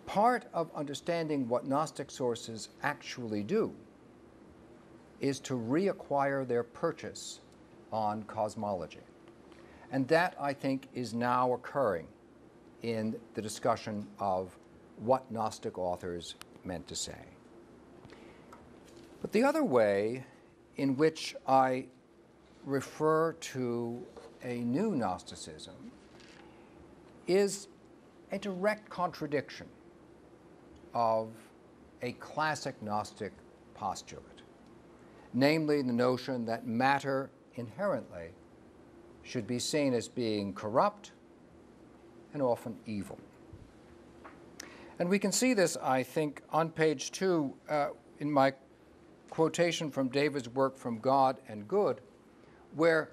Part of understanding what Gnostic sources actually do is to reacquire their purchase on cosmology. And that, I think, is now occurring in the discussion of what Gnostic authors meant to say. But the other way in which I refer to a new Gnosticism is a direct contradiction of a classic Gnostic postulate, namely the notion that matter inherently should be seen as being corrupt and often evil. And we can see this, I think, on page 2 in my quotation from David's work From God and Good, where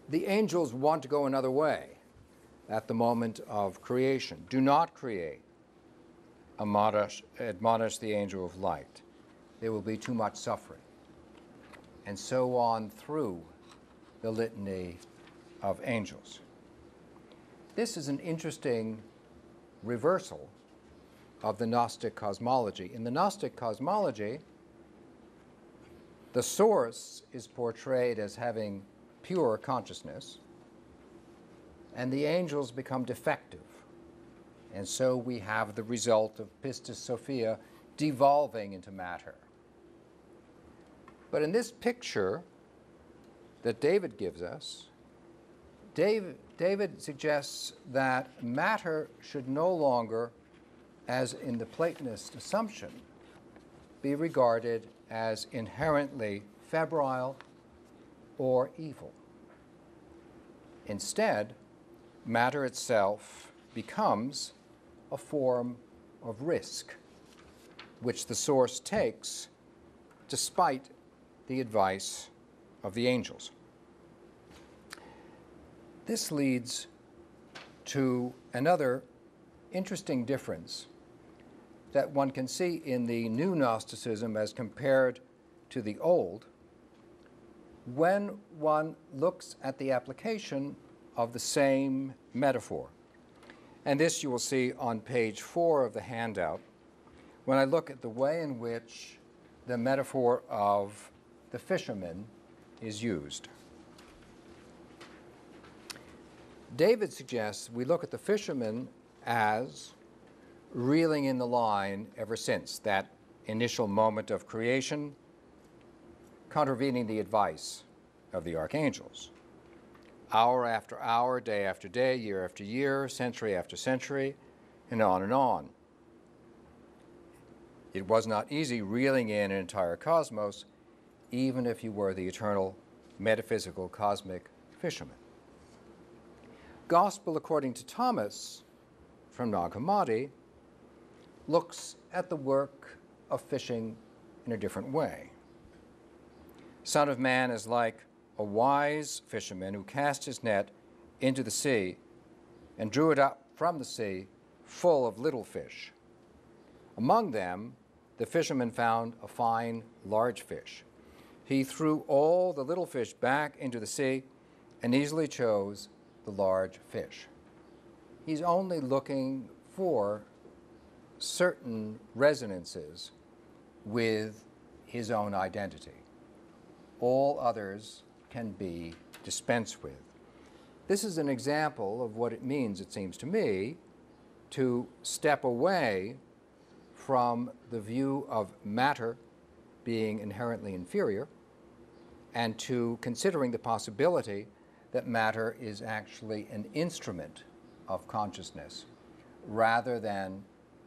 the angels want to go another way at the moment of creation. Do not create, admonish the angel of light. There will be too much suffering. And so on through the litany of angels. This is an interesting reversal of the Gnostic cosmology. In the Gnostic cosmology, the source is portrayed as having pure consciousness, and the angels become defective. And so we have the result of Pistis Sophia devolving into matter. But in this picture that David gives us, David suggests that matter should no longer, as in the Platonist assumption, be regarded as inherently febrile or evil. Instead, matter itself becomes a form of risk, which the source takes despite the advice of the angels. This leads to another interesting difference that one can see in the new Gnosticism as compared to the old when one looks at the application of the same metaphor. And this you will see on page 4 of the handout when I look at the way in which the metaphor of the fisherman is used. David suggests we look at the fisherman as reeling in the line ever since that initial moment of creation, contravening the advice of the archangels. Hour after hour, day after day, year after year, century after century, and on and on. It was not easy reeling in an entire cosmos, even if you were the eternal metaphysical cosmic fisherman. Gospel according to Thomas, from Nag Hammadi, looks at the work of fishing in a different way. Son of Man is like a wise fisherman who cast his net into the sea and drew it up from the sea full of little fish. Among them, the fisherman found a fine, large fish. He threw all the little fish back into the sea and easily chose the large fish. He's only looking for certain resonances with his own identity. All others can be dispensed with. This is an example of what it means, it seems to me, to step away from the view of matter being inherently inferior and to considering the possibility that matter is actually an instrument of consciousness rather than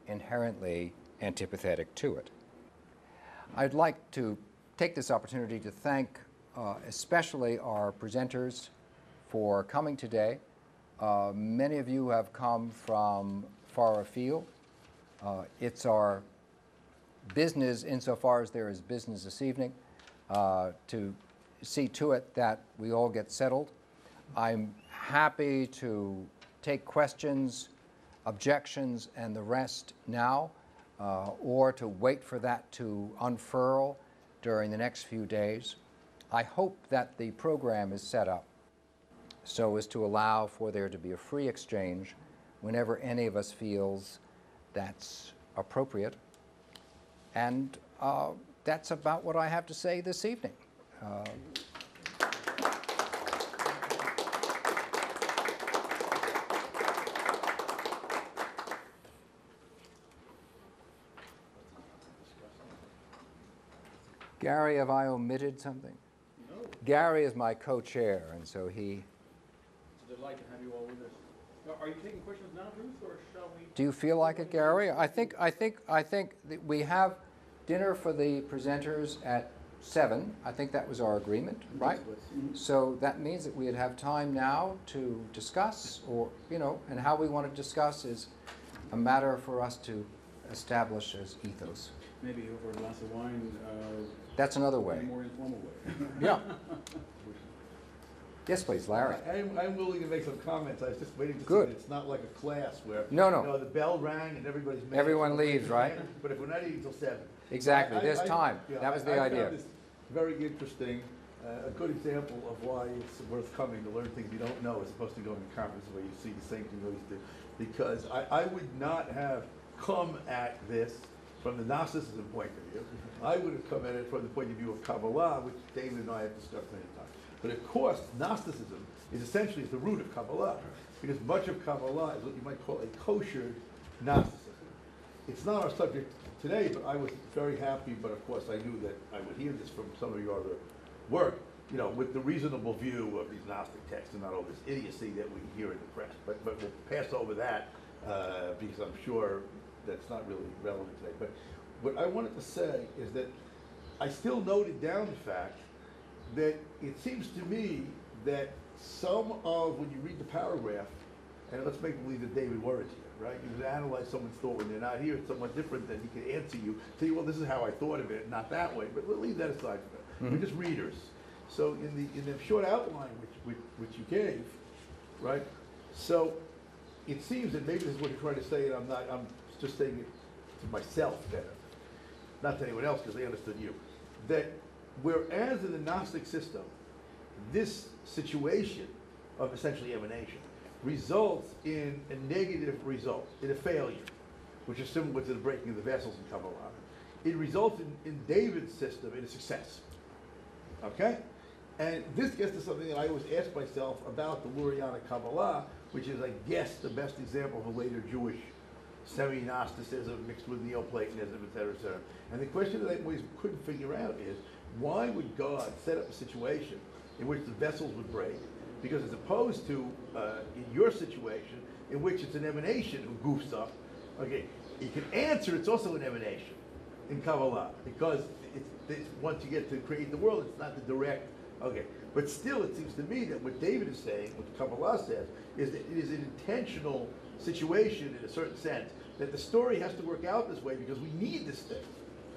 inherently antipathetic to it. I'd like to take this opportunity to thank especially our presenters for coming today. Many of you have come from far afield. It's our business, insofar as there is business this evening, to see to it that we all get settled. I'm happy to take questions, objections, and the rest now, or to wait for that to unfurl during the next few days. I hope that the program is set up so as to allow for there to be a free exchange whenever any of us feels that's appropriate. And that's about what I have to say this evening. Gary, have I omitted something? No. Gary is my co-chair, and so he... It's a delight to have you all with us. Now, are you taking questions now, Bruce, or shall we? Do you feel like it, Gary? I think that we have dinner for the presenters at 7. I think that was our agreement, right? So that means that we'd have time now to discuss, or, you know, and how we want to discuss is a matter for us to establish as ethos. Maybe over a glass of wine. That's another In way. a more informal way. Yeah. Yes, please, Larry. I'm willing to make some comments. I was just waiting to Good. see that it's not like a class where No. You know, the bell rang and everybody's mad. Everyone leaves, right? But if we're not eating till 7. Exactly. There's time. Yeah, That was the I idea. found this very interesting, a good example of why it's worth coming to learn things you don't know as opposed to going to conferences where you see the same thing you always do. Because I would not have come at this from the Gnosticism point of view. I would have come at it from the point of view of Kabbalah, which David and I have discussed many times. But of course, Gnosticism is essentially the root of Kabbalah, because much of Kabbalah is what you might call a kosher Gnosticism. It's not our subject today, but I was very happy, but of course I knew that I would hear this from some of your other work, you know, with the reasonable view of these Gnostic texts and not all this idiocy that we hear in the press. But we'll pass over that because I'm sure that's not really relevant today. But what I wanted to say is that I still noted down the fact that it seems to me that some of, when you read the paragraph, and let's make believe that David Warren's here, right? You can analyze someone's thought when they're not here. It's somewhat different than he can answer you. Tell you, well, this is how I thought of it, not that way. But we'll leave that aside for that. We're just readers. So in the short outline which you gave, right? So it seems that maybe this is what you're trying to say, and I'm just saying it to myself better, not to anyone else because they understood you. That whereas in the Gnostic system, this situation of essentially emanation results in a negative result, in a failure, which is similar to the breaking of the vessels in Kabbalah. It results in David's system in a success. Okay? And this gets to something that I always ask myself about the Lurianic Kabbalah, which is, I guess, the best example of a later Jewish semi-Gnosticism mixed with Neoplatonism, et cetera, et cetera. And the question that I always couldn't figure out is, why would God set up a situation in which the vessels would break? Because as opposed to in your situation, in which it's an emanation who goofs up, okay, you can answer it's also an emanation in Kabbalah, because it's once you get to create the world, it's not the direct, okay. But still, it seems to me that what David is saying, what Kabbalah says, is that it is an intentional situation in a certain sense, that the story has to work out this way because we need this thing,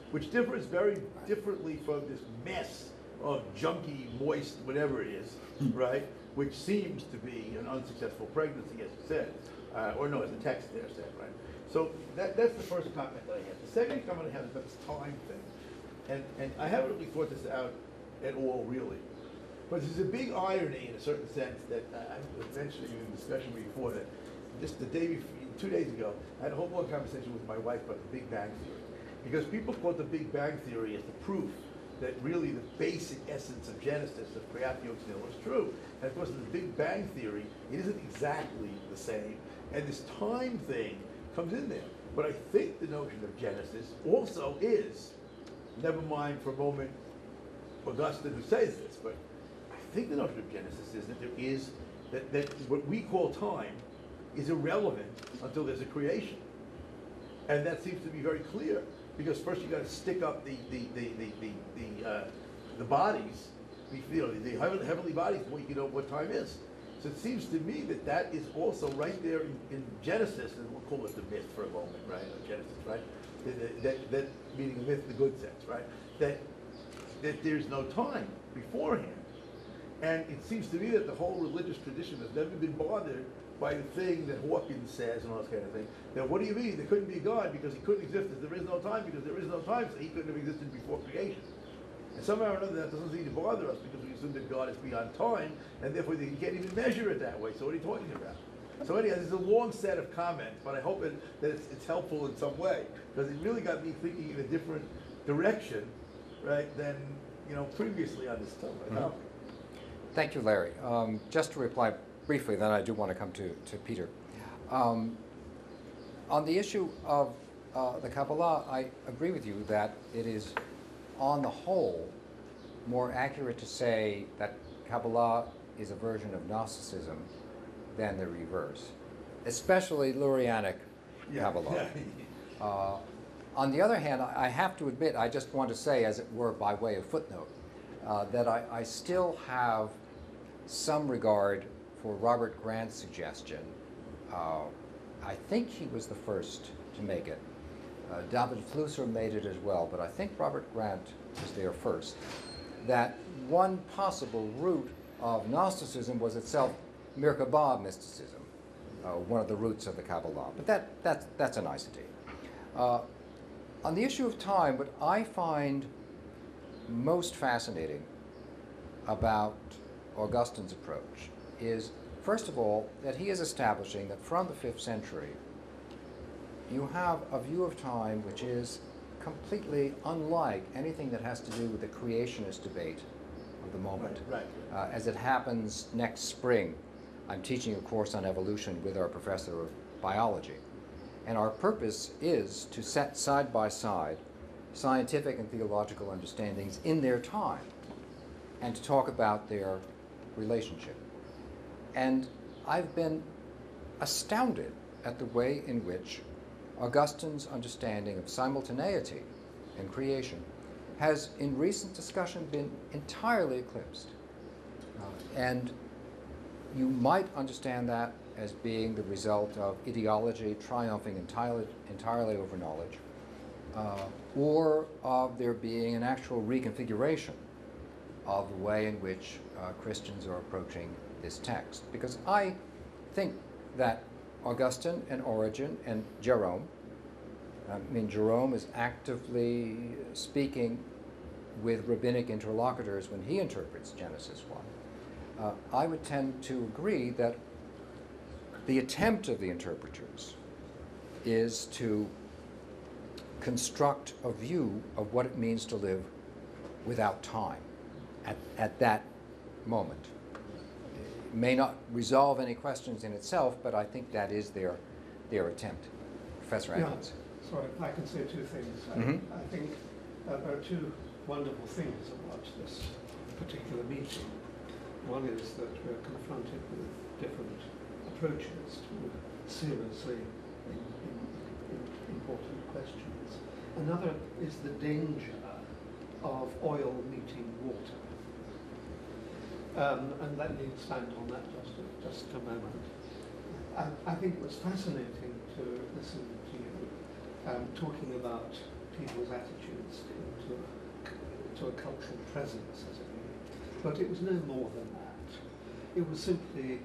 which differs very differently from this mess of junky, moist, whatever it is, right? Which seems to be an unsuccessful pregnancy, as you said, or no, as the text there said, right? So that's the first comment that I have. The second comment I have is about this time thing, and I haven't really thought this out at all, really. But there's a big irony in a certain sense that I was mentioning in the discussion before that just the day before, 2 days ago, I had a whole long conversation with my wife about the Big Bang Theory. Because people quote the Big Bang Theory as the proof that really the basic essence of Genesis, of creatio ex nihilo, is true. And of course, in the Big Bang Theory, it isn't exactly the same. And this time thing comes in there. But I think the notion of Genesis also is, never mind for a moment Augustine who says this, but I think the notion of Genesis is that there is, that what we call time is irrelevant until there's a creation. And that seems to be very clear, because first you got to stick up the bodies, the heavenly bodies, before you can know what time is. So it seems to me that that is also right there in Genesis, and we'll call it the myth for a moment, right? Genesis, right? That meaning the myth, the good sense, right? That there's no time beforehand. And it seems to me that the whole religious tradition has never been bothered by the thing that Hawkins says and all this kind of thing. Now, what do you mean? There couldn't be a God because he couldn't exist as there is no time, because there is no time, so he couldn't have existed before creation. And somehow or another that doesn't seem to bother us because we assume that God is beyond time, and therefore you can't even measure it that way. So what are you talking about? So anyhow, there's a long set of comments, but I hope that it's helpful in some way, because it really got me thinking in a different direction, right, than, you know, previously on this topic. Thank you, Larry. Just to reply briefly, then I do want to come to Peter. On the issue of the Kabbalah, I agree with you that it is, on the whole, more accurate to say that Kabbalah is a version of Gnosticism than the reverse, especially Lurianic Kabbalah. On the other hand, I have to admit, I just want to say, as it were, by way of footnote, that I still have some regard for Robert Grant's suggestion. I think he was the first to make it. David Flusser made it as well, but I think Robert Grant was there first, that one possible root of Gnosticism was itself Merkabah mysticism, one of the roots of the Kabbalah. But that's a nicety. On the issue of time, what I find most fascinating about Augustine's approach is, first of all, that he is establishing that from the 5th century, you have a view of time which is completely unlike anything that has to do with the creationist debate of the moment. Right. As it happens next spring, I'm teaching a course on evolution with our professor of biology. And our purpose is to set side by side scientific and theological understandings in their time and to talk about their relationship. And I've been astounded at the way in which Augustine's understanding of simultaneity in creation has, in recent discussion, been entirely eclipsed. And you might understand that as being the result of ideology triumphing entirely over knowledge, or of there being an actual reconfiguration of the way in which Christians are approaching this text. Because I think that Augustine and Origen and Jerome, Jerome is actively speaking with rabbinic interlocutors when he interprets Genesis 1. I would tend to agree that the attempt of the interpreters is to construct a view of what it means to live without time at that moment. It may not resolve any questions in itself, but I think that is their attempt. Professor Atkins. Sorry, if I can say two things. I think there are two wonderful things about this particular meeting. One is that we're confronted with different approaches to seriously important questions. Another is the danger of oil meeting water. And let me expand on that just a moment. I think it was fascinating to listen to you talking about people's attitudes to a cultural presence, as it were. But it was no more than that. It was simply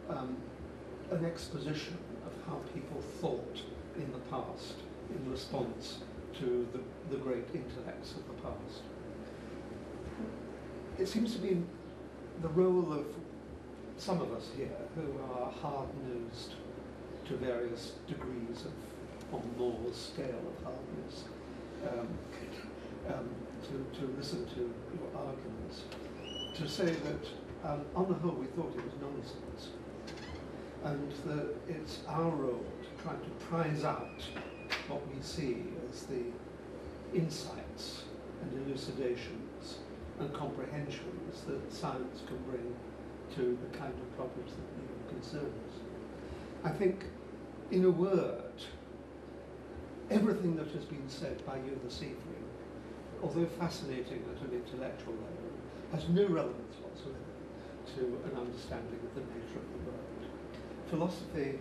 an exposition of how people thought in the past in response to the great intellects of the past. It seems to be the role of some of us here who are hard-nosed to various degrees of, on Moore's scale of hardness, to listen to your arguments, to say that on the whole we thought it was nonsense, and that it's our role to try to prize out what we see as the insights and elucidations and comprehensions that science can bring to the kind of problems that even concern us. I think, in a word, everything that has been said by you this evening, although fascinating at an intellectual level, has no relevance whatsoever to an understanding of the nature of the world. Philosophy,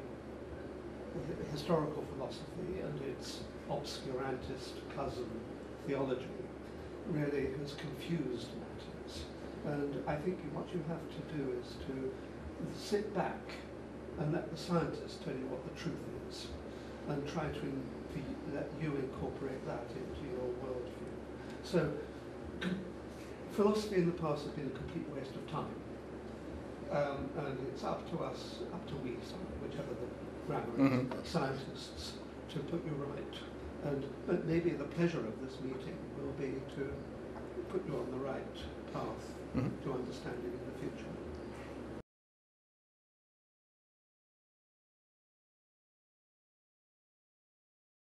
historical philosophy, and its obscurantist cousin, theology, really has confused matters. And I think what you have to do is to sit back and let the scientists tell you what the truth is, and try to let you incorporate that into your worldview. So, philosophy in the past has been a complete waste of time. and it's up to us, up to we, whichever the grammar is, scientists, to put you right. But maybe the pleasure of this meeting will be to put you on the right path to understanding in the future.